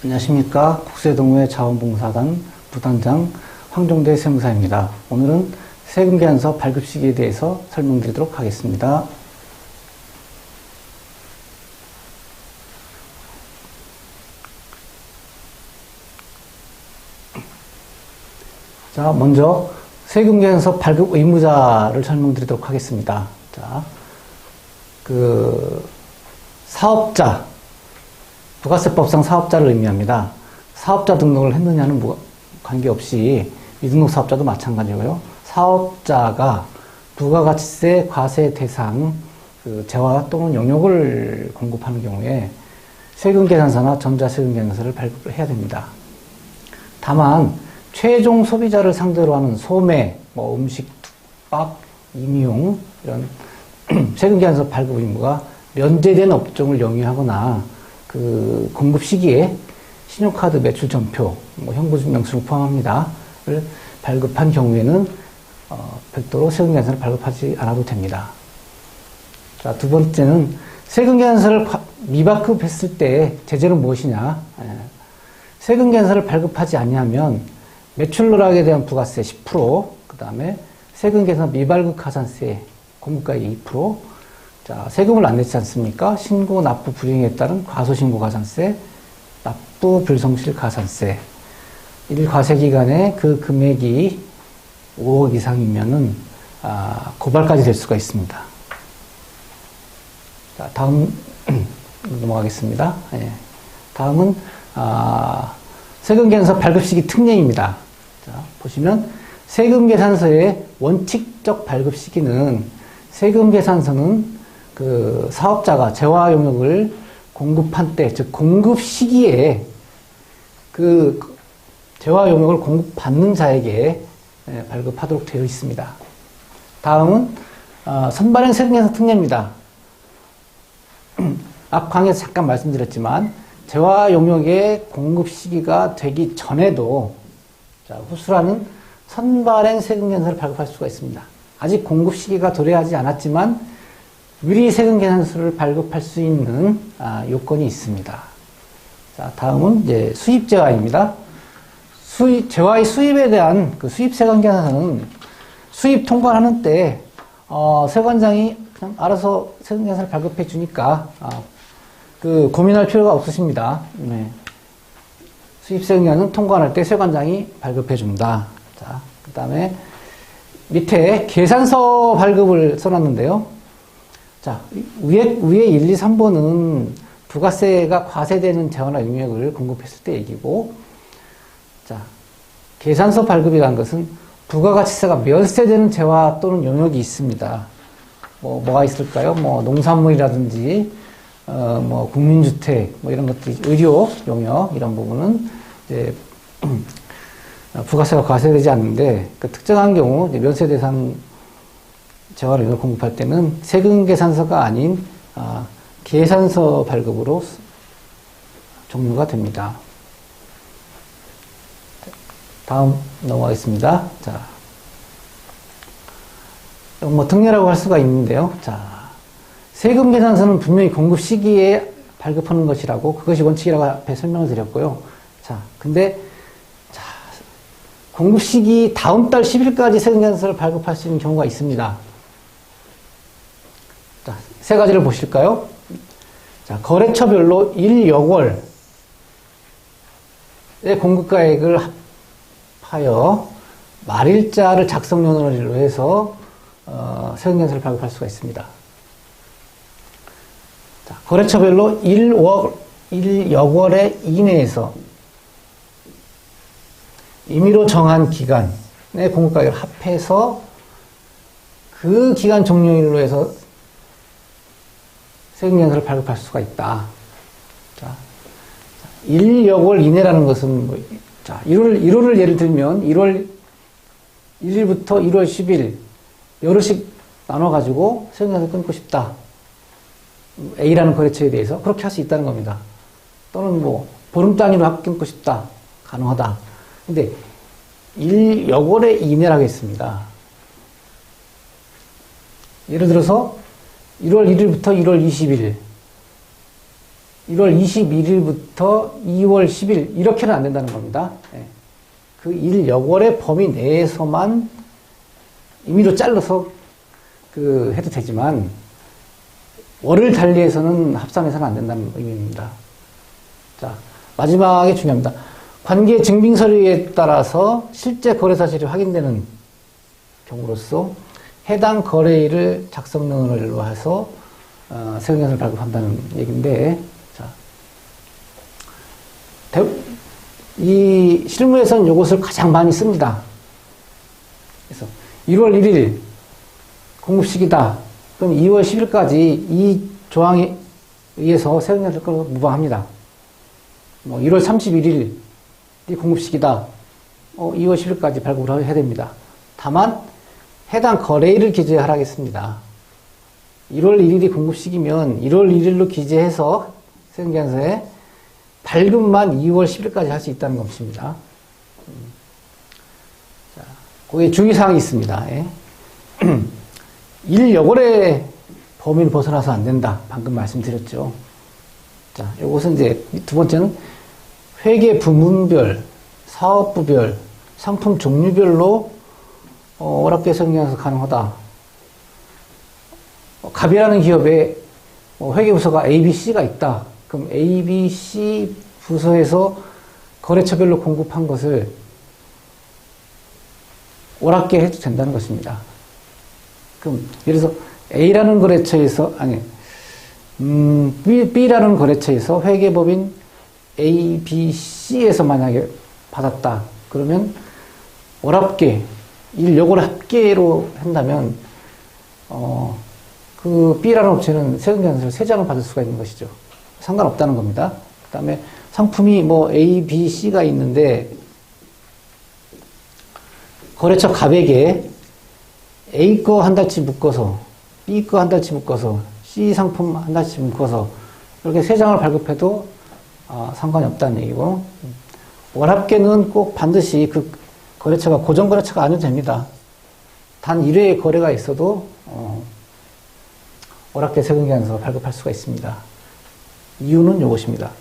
안녕하십니까. 국세동호회 자원봉사단 부단장 황종대 세무사입니다. 오늘은 세금계산서 발급 시기에 대해서 설명드리도록 하겠습니다. 자, 먼저 세금계산서 발급 의무자를 설명드리도록 하겠습니다. 자, 사업자, 부가세법상 사업자를 의미합니다. 사업자 등록을 했느냐는 관계없이 미등록 사업자도 마찬가지고요. 사업자가 부가가치세 과세 대상 재화 또는 용역을 공급하는 경우에 세금계산서나 전자세금계산서를 발급을 해야 됩니다. 다만 최종 소비자를 상대로 하는 소매, 음식, 숙박, 임용 이런 세금계산서 발급 의무가 면제된 업종을 영위하거나 공급 시기에 신용카드 매출 전표, 현금영수증을 포함합니다.를 발급한 경우에는 별도로 세금계산서를 발급하지 않아도 됩니다. 자, 두 번째는 세금계산서를 미발급했을 때 제재는 무엇이냐? 세금계산서를 발급하지 아니하면 매출 누락에 대한 부가세 10%, 그 다음에 세금계산서 미발급 가산세 공급가액 2%, 자, 세금을 안 냈지 않습니까? 신고 납부 불이행에 따른 과소신고 가산세, 납부 불성실 가산세. 1과세 기간에 그 금액이 5억 이상이면은 고발까지 될 수가 있습니다. 자, 다음 넘어가겠습니다. 예. 다음은 세금계산서 발급 시기 특례입니다. 자, 보시면 세금계산서의 원칙적 발급 시기는 세금계산서는 사업자가 재화 용역을 공급한 때, 즉 공급 시기에 재화 용역을 공급받는 자에게 발급하도록 되어 있습니다. 다음은 선발행 세금계산서 특례입니다. 앞 강의에서 잠깐 말씀드렸지만 재화 용역의 공급 시기가 되기 전에도 후수라는 선발행 세금계산서를 발급할 수가 있습니다. 아직 공급 시기가 도래하지 않았지만 미리 세금계산서를 발급할 수 있는 요건이 있습니다. 자, 다음은 이제 수입재화입니다. 재화의 수입에 대한 수입세금계산서는 수입 통관하는 때 세관장이 그냥 알아서 세금계산서를 발급해 주니까 고민할 필요가 없으십니다. 네. 수입세금계산서는 통관할 때 세관장이 발급해 줍니다. 자, 그 다음에 밑에 계산서 발급을 써놨는데요. 자, 위에 1, 2, 3번은 부가세가 과세되는 재화나 용역을 공급했을 때 얘기고, 자, 계산서 발급이라는 것은 부가가치세가 면세되는 재화 또는 용역이 있습니다. 뭐가 있을까요? 농산물이라든지, 국민주택, 이런 것들이, 의료 용역, 이런 부분은 이제, 부가세가 과세되지 않는데, 특정한 경우, 면세 대상 재화를 용역 공급할 때는 세금계산서가 아닌 계산서 발급으로 종료가 됩니다. 다음 넘어가겠습니다. 자, 특례라고 할 수가 있는데요. 자, 세금계산서는 분명히 공급 시기에 발급하는 것이라고 그것이 원칙이라고 앞에 설명을 드렸고요. 자, 근데 공급 시기 다음 달 10일까지 세금계산서를 발급할 수 있는 경우가 있습니다. 자, 세 가지를 보실까요? 자, 거래처별로 1여월의 공급가액을 합하여 말일자를 작성연월일로 해서 세금계산서를 발급할 수가 있습니다. 자, 거래처별로 1여월의 이내에서 임의로 정한 기간의 공급가액을 합해서 그 기간 종료일로 해서 세금계산서를 발급할 수가 있다. 자, 1여월 이내라는 것은 자, 1월을 예를 들면 1월 1일부터 1월 10일 여러씩 나눠가지고 세금계산서 끊고 싶다. A라는 거래처에 대해서 그렇게 할 수 있다는 겁니다. 또는 보름 단위로 끊고 싶다. 가능하다. 근데 1여월의 이내라고 했습니다. 예를 들어서 1월 1일부터 1월 20일 1월 21일부터 2월 10일 이렇게는 안 된다는 겁니다. 예. 그 일여월의 범위 내에서만 임의로 잘라서 해도 되지만 월을 달리해서는 합산해서는 안 된다는 의미입니다. 자, 마지막에 중요합니다. 관계 증빙 서류에 따라서 실제 거래 사실이 확인되는 경우로서 해당 거래일을 작성론으로 해서 세금계산서를 발급한다는 얘기인데, 자, 이 실무에서는 이것을 가장 많이 씁니다. 그래서 1월 1일 공급시기다. 그럼 2월 10일까지 이 조항에 의해서 세금계산서를 무방합니다. 1월 31일이 공급시기다. 2월 10일까지 발급을 해야 됩니다. 다만 해당 거래일을 기재하라겠습니다. 1월 1일이 공급시기면 1월 1일로 기재해서 세금계산서에 발급만 2월 10일까지 할 수 있다는 것입니다. 자, 거기에 주의사항이 있습니다. 예. 일여월의 범위를 벗어나서 안 된다. 방금 말씀드렸죠. 자, 요것은 이제 두 번째는 회계 부문별, 사업부별, 상품 종류별로 월합계 세금계산서 가능하다. 갑이라는 기업에 회계부서가 ABC가 있다. 그럼 ABC 부서에서 거래처별로 공급한 것을 월합계 해도 된다는 것입니다. 그럼 예를 들어서 A라는 거래처에서 B라는 거래처에서 회계법인 A, B, C에서 만약에 받았다. 그러면 월합계, 일요걸 합계로 한다면 그 B라는 업체는 세금계산서를 3장을 받을 수가 있는 것이죠. 상관없다는 겁니다. 그 다음에 상품이 A, B, C가 있는데 거래처 갑에게 A 거 한 달치 묶어서 B 거 한 달치 묶어서 C 상품 한 달치 묶어서 이렇게 3장을 발급해도 상관이 없다는 얘기고, 월합계는 꼭 반드시 그 거래처가 고정 거래처가 아니어도 됩니다. 단 1회의 거래가 있어도 월합계 세금계산서 발급할 수가 있습니다. 이유는 이것입니다.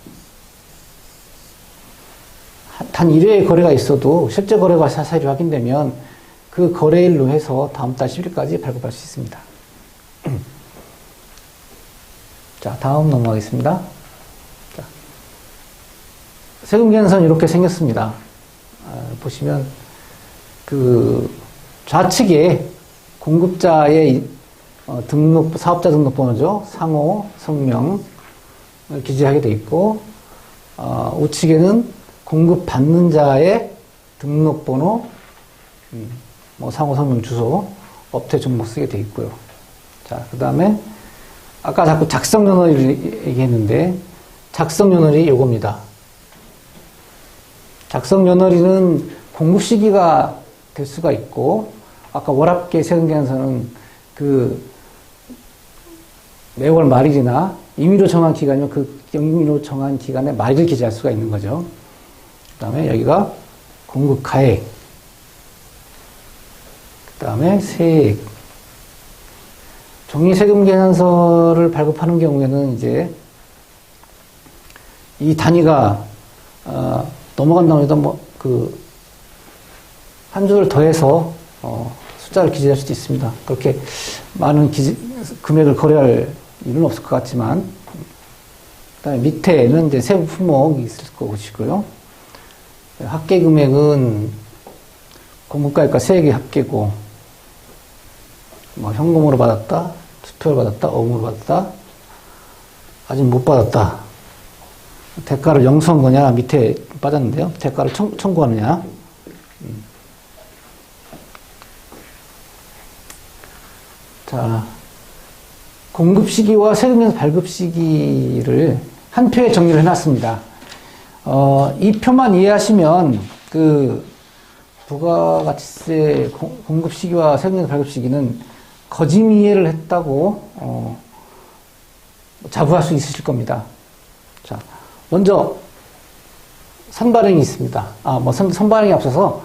단 1회의 거래가 있어도 실제 거래가 사실이 확인되면 그 거래일로 해서 다음 달 10일까지 발급할 수 있습니다. 자, 다음 넘어가겠습니다. 자, 세금계산서는 이렇게 생겼습니다. 보시면 좌측에 공급자의 사업자 등록번호죠. 상호, 성명 기재하게 되어 있고, 우측에는 공급받는 자의 등록번호, 상호, 성명, 주소, 업체 종목 쓰게 되어 있고요. 자, 그 다음에 아까 자꾸 작성연월을 얘기했는데 작성연월이 요겁니다. 작성연월일은 공급 시기가 될 수가 있고, 아까 월합계 세금계산서는 매월 말일이나 임의로 정한 기간이면 그 임의로 정한 기간에 말일을 기재할 수가 있는 거죠. 그 다음에 여기가 공급 가액, 그 다음에 세액. 종이세금계산서를 발급하는 경우에는 이제 이 단위가 넘어간다고 해도 한 줄을 더해서 숫자를 기재할 수도 있습니다. 그렇게 많은 금액을 거래할 일은 없을 것 같지만, 그다음에 밑에는 이제 세부 품목이 있을 것이고요. 합계 금액은 공급가액과 세액의 합계고, 현금으로 받았다, 투표를 받았다, 어음으로 받았다, 아직 못 받았다. 대가를 영수한 거냐, 밑에 빠졌는데요. 대가를 청구하느냐. 자, 공급 시기와 세금계산서 발급 시기를 한 표에 정리를 해놨습니다. 이 표만 이해하시면 부가가치세 공급 시기와 세금계산서 발급 시기는 거짓 이해를 했다고 자부할 수 있으실 겁니다. 자, 먼저 선발행이 있습니다. 선발행이 앞서서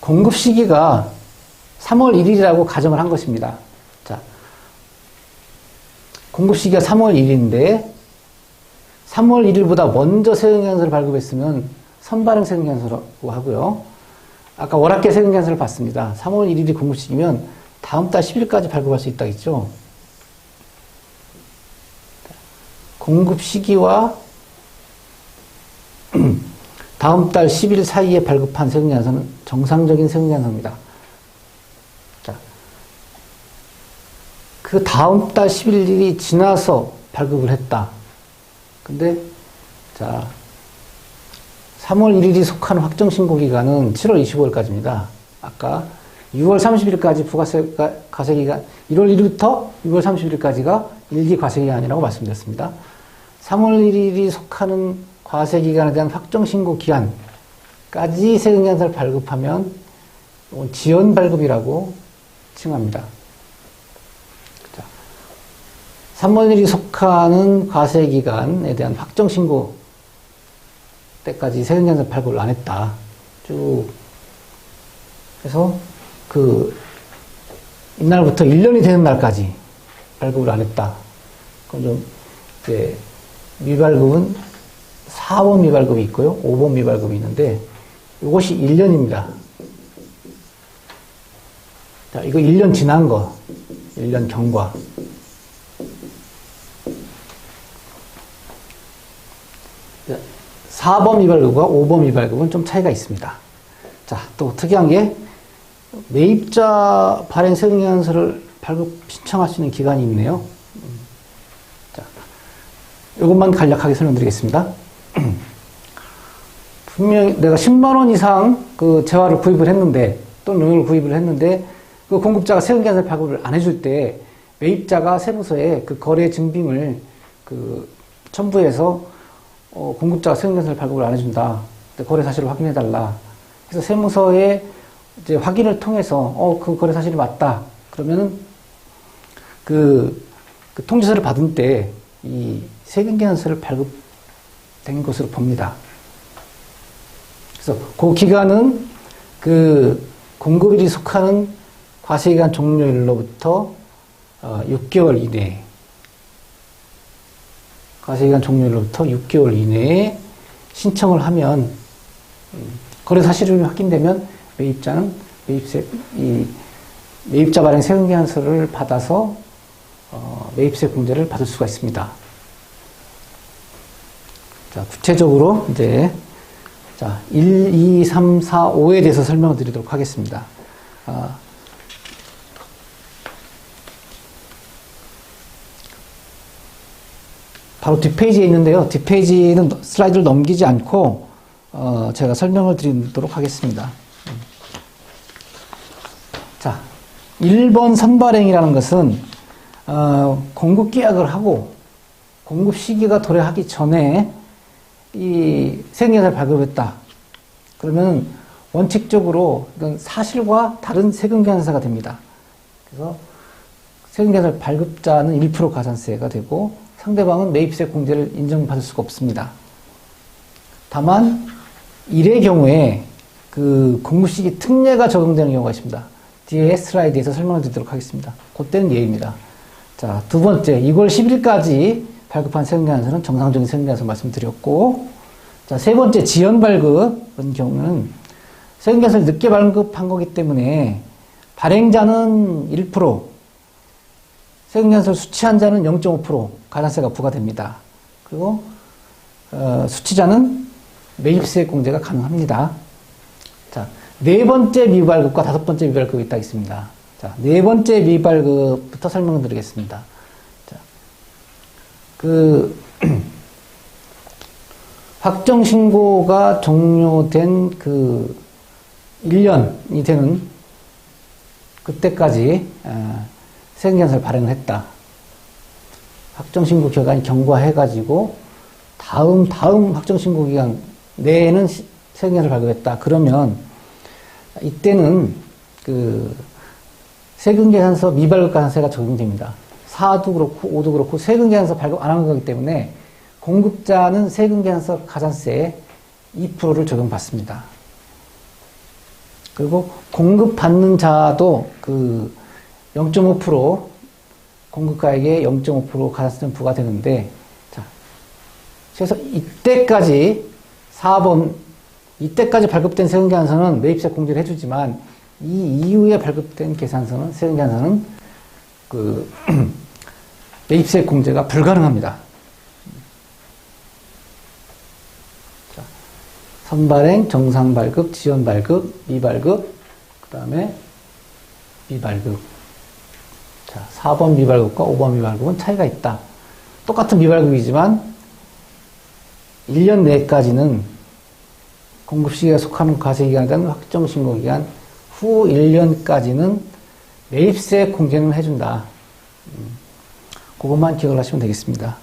공급 시기가 3월 1일이라고 가정을 한 것입니다. 자, 공급 시기가 3월 1일인데 3월 1일보다 먼저 세금계산서를 발급했으면 선발행 세금계산서라고 하고요. 아까 월합계 세금계산서를 봤습니다. 3월 1일이 공급 시기면 다음 달 10일까지 발급할 수 있다고 했죠. 공급 시기와 다음 달 10일 사이에 발급한 세금계산서는 정상적인 세금계산서입니다. 자, 그 다음 달 11일이 지나서 발급을 했다. 근데, 자, 3월 1일이 속한 확정신고 기간은 7월 25일까지입니다. 아까 6월 30일까지 부가세 과세기간, 1월 1일부터 6월 30일까지가 일기 과세기간이라고 말씀드렸습니다. 3월 1일이 속하는 과세기간에 대한 확정신고 기간까지 세금계산서를 발급하면 지연발급이라고 칭합니다. 자, 3월 1일이 속하는 과세기간에 대한 확정신고 때까지 세금계산서 발급을 안 했다. 쭉 해서 이날부터 1년이 되는 날까지 발급을 안 했다. 그럼 좀 이제 미발급은 4번 미발급이 있고요. 5번 미발급이 있는데 이것이 1년입니다. 자, 이거 1년 지난 거. 1년 경과. 자, 4번 미발급과 5번 미발급은 좀 차이가 있습니다. 자, 또 특이한 게 매입자 발행 세금계산서를 발급 신청할 수 있는 기간이 있네요. 자, 이것만 간략하게 설명드리겠습니다. 분명히 내가 10만원 이상 그 재화를 구입을 했는데, 또는 용역을 구입을 했는데, 그 공급자가 세금계산서 발급을 안 해줄 때, 매입자가 세무서에 그 거래 증빙을 첨부해서, 공급자가 세금계산서 발급을 안 해준다. 거래 사실을 확인해달라. 그래서 세무서에 이제 확인을 통해서, 그 거래 사실이 맞다. 그러면은, 그 통지서를 받은 때, 이 세금계산서를 발급된 것으로 봅니다. 그래서 그 기간은 그 공급일이 속하는 과세기간 종료일로부터 6개월 이내에, 과세기간 종료일로부터 6개월 이내에 신청을 하면, 거래 사실이 확인되면 매입자는 매입자 발행 세금계산서를 받아서 매입세 공제를 받을 수가 있습니다. 자, 구체적으로 이제 1, 2, 3, 4, 5에 대해서 설명을 드리도록 하겠습니다. 바로 뒷페이지에 있는데요. 뒷페이지는 슬라이드를 넘기지 않고 제가 설명을 드리도록 하겠습니다. 자, 1번 선발행이라는 것은 공급 계약을 하고 공급 시기가 도래하기 전에 이 세금계산서를 발급했다. 그러면 원칙적으로 이건 사실과 다른 세금계산서가 됩니다. 그래서 세금계산서 발급자는 1% 가산세가 되고 상대방은 매입세 공제를 인정받을 수가 없습니다. 다만 이의 경우에 그 공급시기 특례가 적용되는 경우가 있습니다. 뒤에 슬라이드에서 설명을 드리도록 하겠습니다. 그때는 예입니다. 자, 두 번째, 2월 10일까지 발급한 세금계산서는 정상적인 세금계산서 말씀드렸고, 자, 세 번째, 지연 발급의 경우는 세금계산서를 늦게 발급한 거기 때문에 발행자는 1%, 세금계산서를 수취한 자는 0.5% 가산세가 부과됩니다. 그리고 수취자는 매입세 공제가 가능합니다. 자, 네 번째 미발급과 다섯 번째 미발급이 딱 있습니다. 자, 네 번째 미발급부터 설명을 드리겠습니다. 자, 확정신고가 종료된 1년이 되는 그때까지 세금계산서를 발행을 했다. 확정신고 기간이 경과해가지고 다음 확정신고 기간 내에는 세금계산서를 발급했다. 그러면 이때는 세금계산서 미발급 가산세가 적용됩니다. 4도 그렇고 5도 그렇고 세금계산서 발급 안 한 거기 때문에 공급자는 세금계산서 가산세 2%를 적용받습니다. 그리고 공급받는 자도 0.5% 공급가액의 0.5% 가산세는 부과되는데, 자, 그래서 이때까지 4번, 이때까지 발급된 세금계산서는 매입세 공제를 해주지만, 이 이후에 발급된 계산서는, 세금계산서는 매입세 공제가 불가능합니다. 자, 선발행, 정상발급, 지연발급, 미발급, 그 다음에 미발급. 자, 4번 미발급과 5번 미발급은 차이가 있다. 똑같은 미발급이지만 1년 내까지는 공급 시기가 속하는 과세기간이든 확정신고기간 후 1년까지는 매입세 공제는 해준다. 그것만 기억을 하시면 되겠습니다.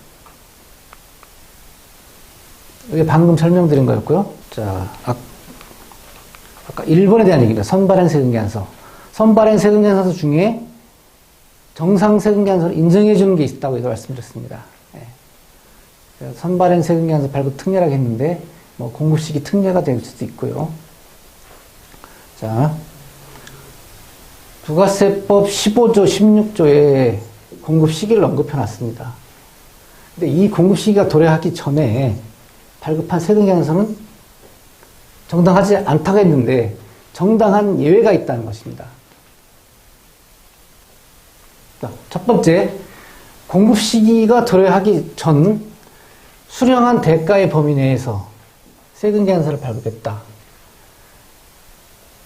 이게 방금 설명드린 거였고요. 자, 아까 1번에 대한 얘기입니다. 선발행 세금계산서. 선발행 세금계산서 중에 정상 세금계산서를 인정해 주는 게 있다고 말씀드렸습니다. 예. 선발행 세금계산서 발급 특례라고 했는데, 뭐 공급시기 특례가 될 수도 있고요. 자, 부가세법 15조, 16조에 공급시기를 언급해 놨습니다. 근데 이 공급시기가 도래하기 전에 발급한 세금계산서는 정당하지 않다고 했는데, 정당한 예외가 있다는 것입니다. 자, 첫 번째, 공급 시기가 도래하기 전 수령한 대가의 범위 내에서 세금계산서를 발급했다.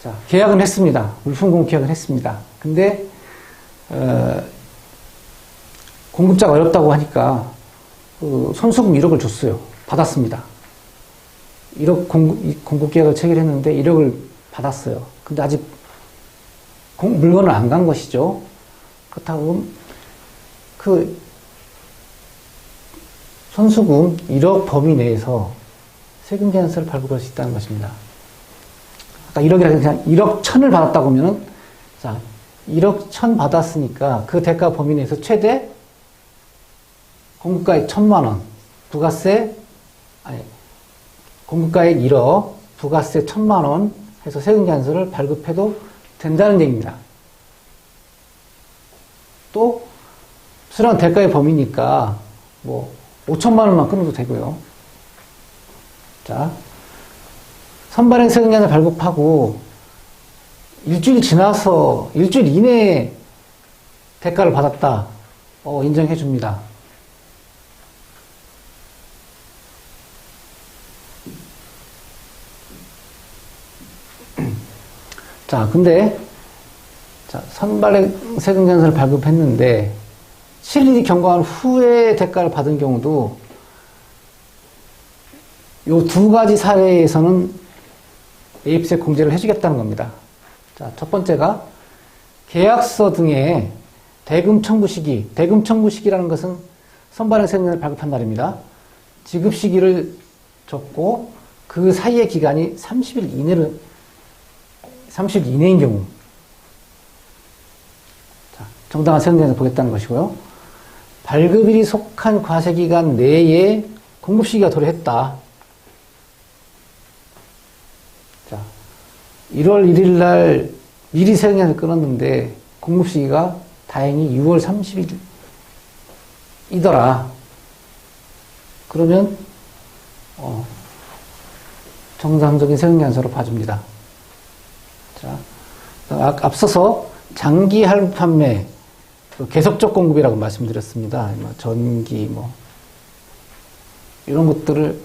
자, 계약은 했습니다. 물품공급 계약을 했습니다. 근데 공급자가 어렵다고 하니까 손수금 1억을 줬어요. 받았습니다. 1억 공급 계약을 체결했는데 1억을 받았어요. 근데 아직 물건을 안 간 것이죠. 그렇다고 그 손수금 1억 범위 내에서 세금계산서를 발급할 수 있다는 것입니다. 아까 1억이라 그냥 1억 1000을 받았다고 하면은, 자, 1억 1000 받았으니까 그 대가 범위 내에서 최대 공급가액 1000만원, 부가세, 공급가액 1억, 부가세 1000만원 해서 세금계산서를 발급해도 된다는 얘기입니다. 또, 수령한 대가의 범위니까, 뭐, 5천만원만 끊어도 되고요. 자, 선발행 세금계산서 발급하고, 일주일 지나서, 일주일 이내에 대가를 받았다. 인정해 줍니다. 자, 근데, 자, 선발행 세금계산서를 발급했는데, 실일이 경과한 후에 대가를 받은 경우도, 요 두 가지 사례에서는 매입세 공제를 해주겠다는 겁니다. 자, 첫 번째가, 계약서 등의 대금 청구 시기, 대금 청구 시기라는 것은 선발행 세금계산서를 발급한 날입니다. 지급 시기를 적고, 그 사이의 기간이 30일 이내인 경우, 자, 정당한 세금계산서 보겠다는 것이고요. 발급일이 속한 과세기간 내에 공급시기가 도래했다. 자, 1월 1일 날 미리 세금계산서를 끊었는데 공급시기가 다행히 6월 30일이더라. 그러면 정상적인 세금계산서로 봐줍니다. 자, 앞서서 장기 할부 판매, 계속적 공급이라고 말씀드렸습니다. 전기, 이런 것들을,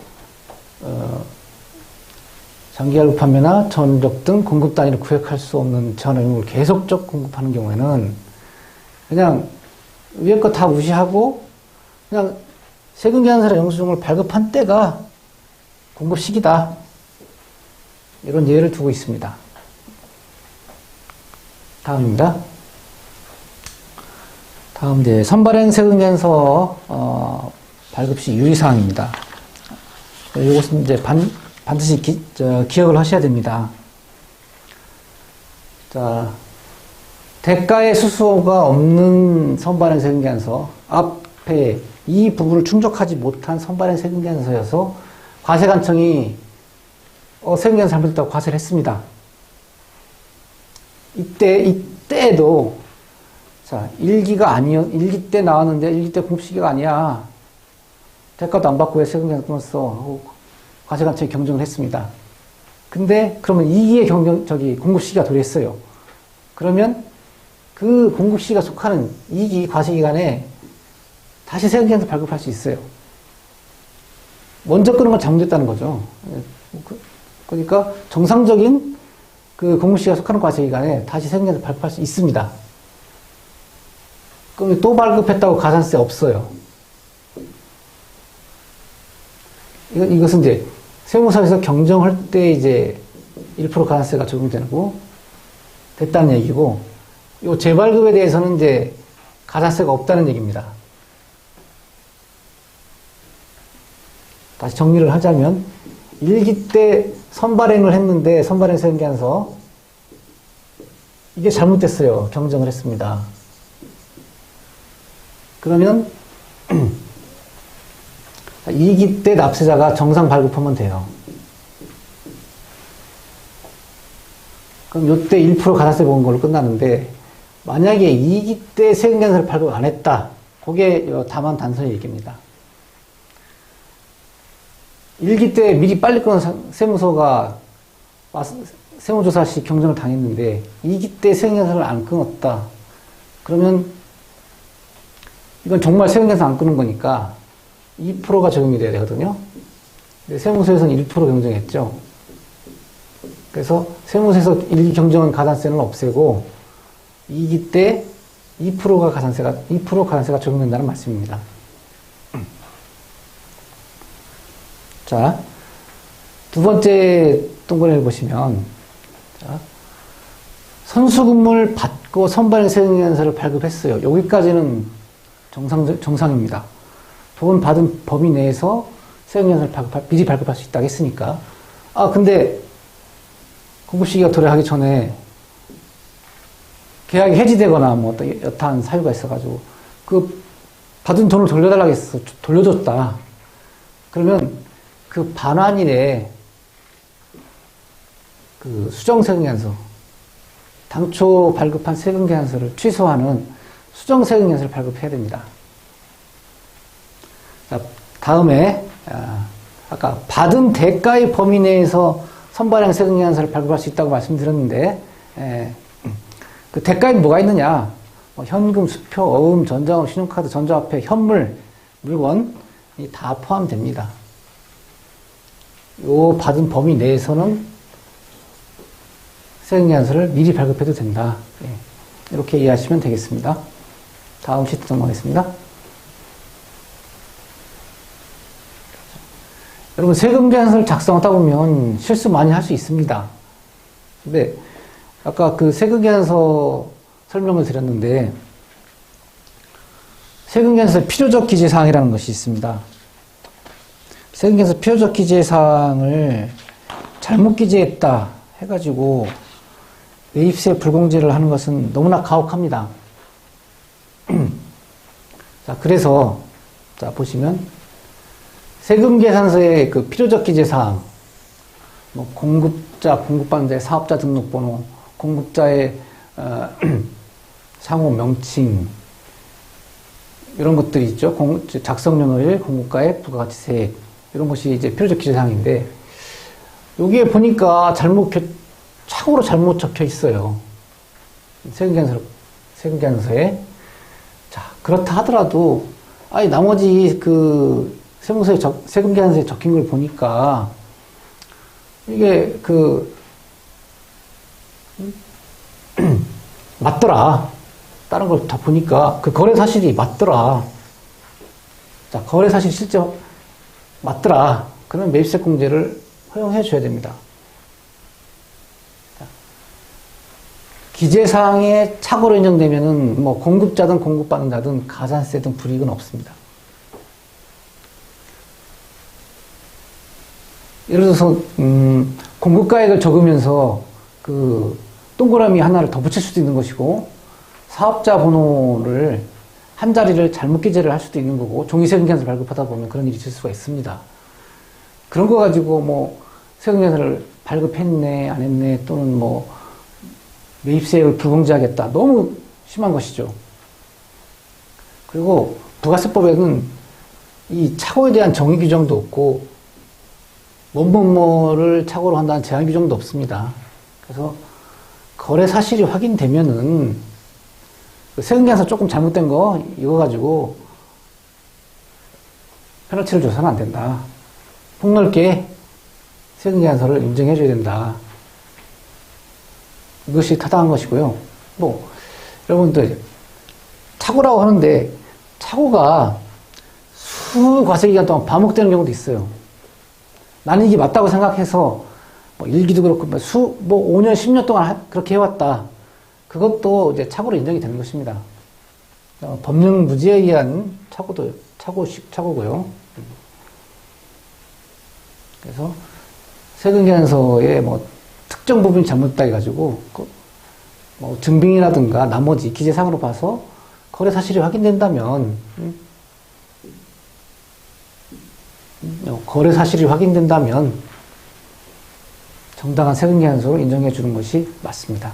장기 할부 판매나 전력 등 공급 단위를 구획할 수 없는 전원을 계속적 공급하는 경우에는 그냥 위에 거 다 무시하고 그냥 세금계산서의 영수증을 발급한 때가 공급 시기다. 이런 예를 두고 있습니다. 다음입니다. 다음 이제 선발행 세금계산서 발급 시 유의사항입니다. 이것은 이제 반드시 기억을 하셔야 됩니다. 자, 대가의 수수가 없는 선발행 세금계산서, 앞에 이 부분을 충족하지 못한 선발행 세금계산서여서 과세관청이 세금계산서 잘못했다고 과세를 했습니다. 이때에도 자, 1기 때 나왔는데 1기 때 공급시기가 아니야. 대가도 안 받고 왜 세금계산 끊었어? 하고 과세관청에 경정을 했습니다. 근데 그러면 2기에 공급시기가 도래했어요. 그러면 그 공급시기가 속하는 2기 과세기간에 다시 세금계산서 발급할 수 있어요. 먼저 끊은 건 잘못됐다는 거죠. 그러니까 정상적인 그 공급시기가 속하는 과세기간에 다시 세금계산서 발급할 수 있습니다. 그럼 또 발급했다고 가산세 없어요. 이것은 이제 세무서에서 경정할 때 이제 1% 가산세가 적용되고 됐다는 얘기고, 요 재발급에 대해서는 이제 가산세가 없다는 얘기입니다. 다시 정리를 하자면 1기 때 선발행을 했는데 선발행 세금계산서 이게 잘못됐어요. 경정을 했습니다. 그러면 2기 때 납세자가 정상 발급하면 돼요. 그럼 요때 1% 가산세 먹은 걸로 끝나는데, 만약에 2기 때 세금계산서를 발급 안 했다. 그게 다만 단서의 얘기입니다. 1기 때 미리 빨리 끊은 세무서가 세무조사 시 경정을 당했는데 2기 때 세금계산서를 안 끊었다. 그러면 이건 정말 세금계산서 안 끊은 거니까 2%가 적용이 돼야 되거든요. 근데 세무서에서는 1% 경정했죠. 그래서 세무서에서 1기 경정한 가산세는 없애고 2기 때 2% 가산세가 적용된다는 말씀입니다. 자, 두 번째 동그라미를 보시면, 자, 선수금을 받고 선발행 세금계산서를 발급했어요. 여기까지는 정상입니다. 돈 받은 범위 내에서 세금계산서를 미리 발급할 수 있다고 했으니까. 근데 공급시기가 도래하기 전에 계약이 해지되거나 뭐 어떤 여타한 사유가 있어가지고 그 받은 돈을 돌려달라고 했어. 돌려줬다. 그러면 그 반환일에 그 수정세금계산서, 당초 발급한 세금계산서를 취소하는 수정세금계산서를 발급해야 됩니다. 자, 다음에 아까 받은 대가의 범위 내에서 선발행 세금계산서를 발급할 수 있다고 말씀드렸는데, 그 대가에는 뭐가 있느냐? 현금, 수표, 어음, 전자금, 신용카드, 전자화폐, 현물, 물건이 다 포함됩니다. 요 받은 범위 내에서는 세금계산서를 미리 발급해도 된다. 이렇게 이해하시면 되겠습니다. 다음 시트 넘어가겠습니다. 여러분, 세금계산서를 작성하다 보면 실수 많이 할 수 있습니다. 근데 아까 그 세금계산서 설명을 드렸는데, 세금계산서 필요적 기재사항이라는 것이 있습니다. 세금계산서 필요적 기재사항을 잘못 기재했다 해가지고 매입세 불공제를 하는 것은 너무나 가혹합니다. 자, 그래서 자 보시면 세금계산서의 그 필요적 기재사항, 뭐 공급자, 공급받는 사업자 등록번호, 공급자의 상호 명칭, 이런 것들이 있죠. 작성연호일, 공급가액, 부가가치세액, 이런 것이 이제 필요적 기재사항인데, 여기에 보니까 착오로 잘못 적혀 있어요. 세금계산서에. 자, 그렇다 하더라도, 나머지 그 세금계산서에 적힌 걸 보니까, 이게 맞더라. 다른 걸 다 보니까 그 거래 사실이 맞더라. 자, 거래 사실 실제 맞더라. 그러면 매입세 공제를 허용해 줘야 됩니다. 자, 기재사항에 착오로 인정되면은 뭐 공급자든 공급받는 자든 가산세든 불이익은 없습니다. 예를 들어서 공급가액을 적으면서 그 동그라미 하나를 더 붙일 수도 있는 것이고, 사업자 번호를 한 자리를 잘못 기재를 할 수도 있는 거고, 종이세금계산서를 발급하다 보면 그런 일이 있을 수가 있습니다. 그런 거 가지고 뭐 세금계산서를 발급했네 안 했네, 또는 뭐 매입세액을 불공제하겠다, 너무 심한 것이죠. 그리고 부가세법에는 이 착오에 대한 정의 규정도 없고 뭐뭐뭐를 착오로 한다는 제한 규정도 없습니다. 그래서 거래 사실이 확인되면은 그 세금계산서 조금 잘못된 거 이거 가지고 페널티를 줘서는 안 된다. 폭넓게 세금계산서를 인정해줘야 된다. 이것이 타당한 것이고요. 뭐 여러분들 착오라고 하는데 착오가 수과세기간 동안 반복되는 경우도 있어요. 나는 이게 맞다고 생각해서 뭐 일기도 그렇고 뭐 5년, 10년 동안 그렇게 해왔다. 그것도 이제 착오로 인정이 되는 것입니다. 법령 무지에 의한 착오고요. 그래서 세금계산서에 뭐 특정 부분이 잘못됐다 해가지고 뭐 증빙이라든가 나머지 기재상으로 봐서 거래 사실이 확인된다면 정당한 세금계산서로 인정해 주는 것이 맞습니다.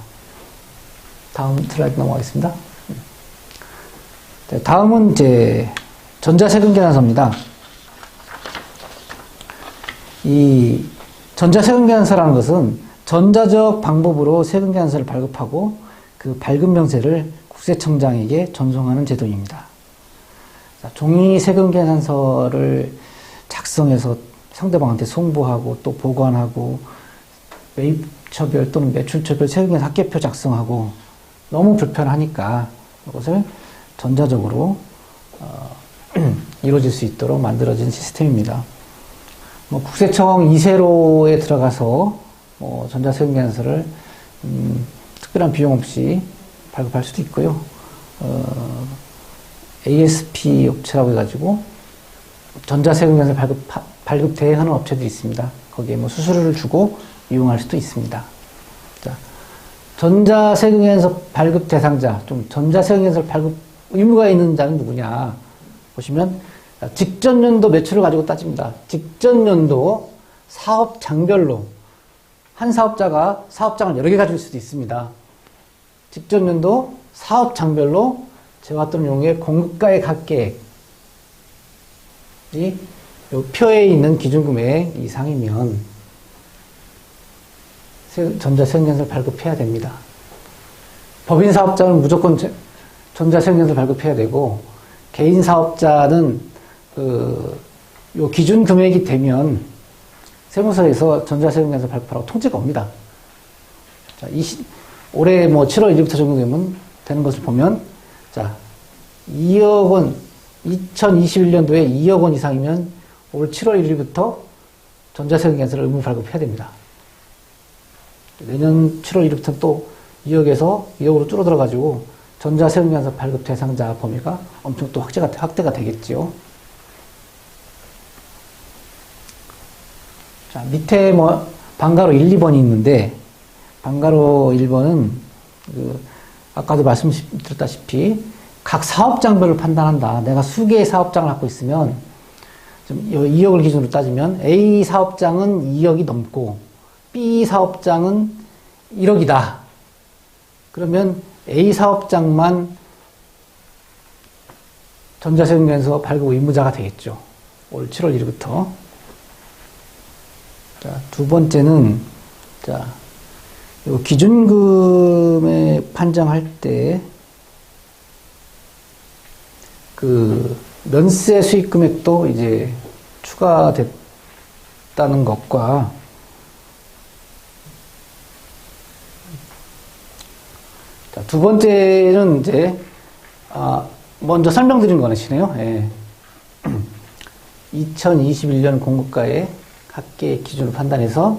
다음 슬라이드 넘어가겠습니다. 네, 다음은 이제 전자세금계산서입니다. 이 전자세금계산서라는 것은 전자적 방법으로 세금계산서를 발급하고 그 발급 명세를 국세청장에게 전송하는 제도입니다. 종이 세금계산서를 작성해서 상대방한테 송부하고 또 보관하고 매입처별 또는 매출처별 세금계산 합계표 작성하고 너무 불편하니까 이것을 전자적으로 이루어질 수 있도록 만들어진 시스템입니다. 뭐 국세청 2세로에 들어가서 전자세금계산서를 특별한 비용 없이 발급할 수도 있고요. ASP 업체라고 해가지고 전자세금계산서 발급 대행하는 업체도 있습니다. 거기에 뭐 수수료를 주고 이용할 수도 있습니다. 자, 전자세금계산서 발급 대상자, 좀 전자세금계산서 발급 의무가 있는 자는 누구냐 보시면 직전 연도 매출을 가지고 따집니다. 직전 연도 사업장별로 한 사업자가 사업장을 여러 개 가질 수도 있습니다. 직전 연도 사업장별로 재화 또는 용의 공급가액 합계액이 이 표에 있는 기준금액 이상이면 전자세금계산서를 발급해야 됩니다. 법인 사업자는 무조건 전자세금계산서를 발급해야 되고 개인 사업자는 요 기준 금액이 되면 세무서에서 전자세금계산서 발급하라고 통지가 옵니다. 자, 올해 뭐 7월 1일부터 적용되면 되는 것을 보면, 자, 2억 원, 2021년도에 2억 원 이상이면 올 7월 1일부터 전자세금계산서를 의무 발급해야 됩니다. 내년 7월 1일부터 또 2억에서 2억으로 줄어들어가지고 전자세금계산서 발급 대상자 범위가 엄청 또 확대가 되겠지요. 자, 밑에 뭐 방가로 1, 2번이 있는데 방가로 1번은 아까도 말씀드렸다시피 각 사업장별로 판단한다. 내가 수개의 사업장을 갖고 있으면 좀 2억을 기준으로 따지면 A 사업장은 2억이 넘고 B 사업장은 1억이다. 그러면 A 사업장만 전자세금계산서 발급 의무자가 되겠죠. 올 7월 1일부터. 자, 두 번째는, 자, 요 기준금액 판정할 때, 면세 수익 금액도 이제 추가됐다는 것과, 자, 두 번째는 이제, 먼저 설명드린 거시네요. 예. 2021년 공급가의 합계 기준을 판단해서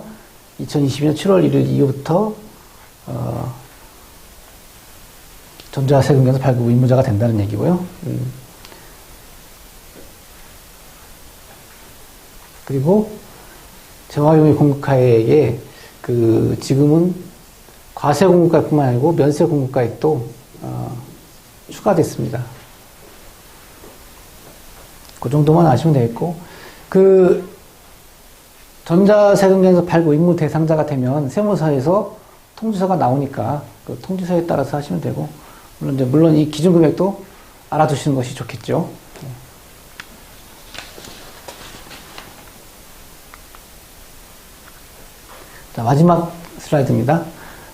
2022년 7월 1일 이후부터 전자세금계산서 발급 의무자가 된다는 얘기고요. 그리고 재화용의 공급가액에 지금은 과세 공급가액뿐만 아니고 면세 공급가액도 추가됐습니다. 그 정도만 아시면 되겠고, 전자세금계산서 발급 의무 대상자가 되면 세무서에서 통지서가 나오니까 그 통지서에 따라서 하시면 되고, 물론 이 기준 금액도 알아두시는 것이 좋겠죠. 자, 마지막 슬라이드입니다.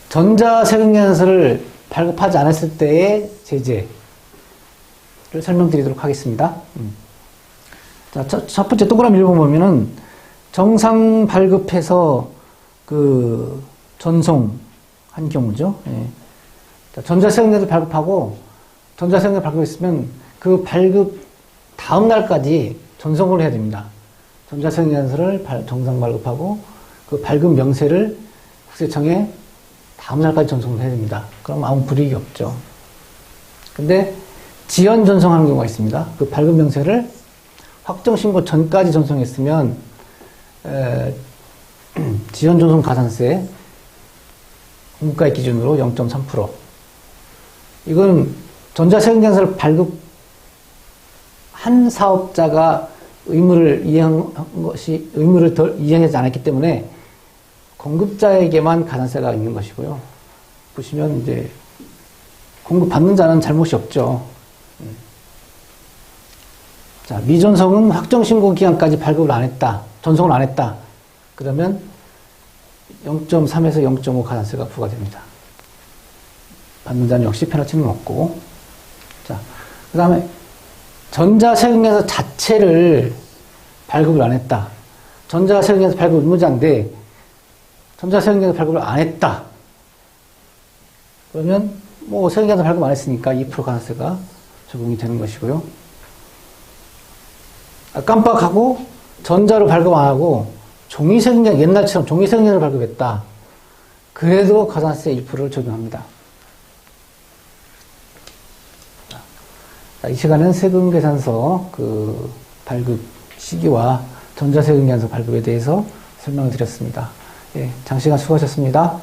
전자세금계산서를 발급하지 않았을 때의 제재를 설명드리도록 하겠습니다. 자, 첫 번째 동그라미 읽어보면은 정상 발급해서 그 전송한 경우죠. 예. 자, 전자세금계산서 발급하고 전자세금계산서 발급했으면 그 발급 다음 날까지 전송을 해야 됩니다. 전자세금계산서를 정상 발급하고 그 발급 명세를 국세청에 다음 날까지 전송을 해야 됩니다. 그럼 아무 불이익이 없죠. 근데 지연 전송하는 경우가 있습니다. 그 발급 명세를 확정 신고 전까지 전송했으면 지연 전송 가산세 공급가액 기준으로 0.3%. 이건 전자세금계산서를 발급한 사업자가 의무를 이행하지 않았기 때문에 공급자에게만 가산세가 있는 것이고요. 보시면 이제 공급받는 자는 잘못이 없죠. 자, 미전송은 확정신고 기간까지 발급을 안 했다. 전송을 안 했다. 그러면 0.3에서 0.5 가산세가 부과됩니다. 받는 자는 역시 페널티는 없고. 자, 그 다음에 전자세금계산서 자체를 발급을 안 했다. 전자세금계산서 발급 의무자인데 전자세금계산서 발급을 안 했다. 그러면 뭐 세금계산서 발급 안 했으니까 2% 가산세가 적용이 되는 것이고요. 깜빡하고 전자로 발급 안 하고 종이세금계산서 옛날처럼 종이세금계산서를 발급했다. 그래도 가산세 1%를 적용합니다. 자, 이 시간은 세금계산서 그 발급 시기와 전자세금계산서 발급에 대해서 설명을 드렸습니다. 예, 장시간 수고하셨습니다.